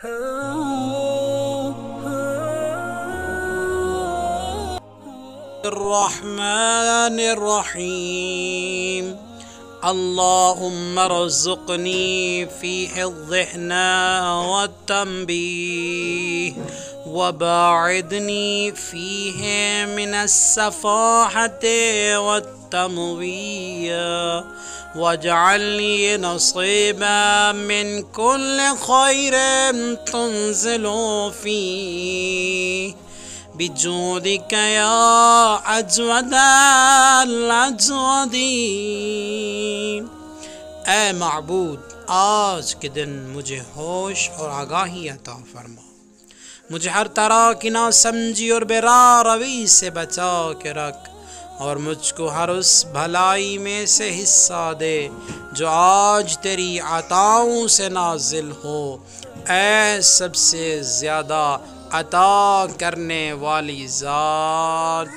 अर्रहमानिर्रहीम। अल्लाहुम्मा रज़ुक़नी फ़ीहि ज़िह्ना वत्तंबीह वबाइदनी फ़ीहि मिनस्सफ़ाहति वत्तमवीय वजअलनी नसीबन मिन कुल्लि ख़ैरिन तुंज़िलु फ़ीहि बिजूदिका या अजवदल अजवदीन। ऐ माबूद, आज के दिन मुझे होश और आगाही अता फरमा, मुझे हर तरह की नासमझी और बेरा रवी से बचा के रख, और मुझको हर उस भलाई में से हिस्सा दे जो आज तेरी अताओं से नाजिल हो। ऐ सबसे ज़्यादा अता करने वाली ज़ात।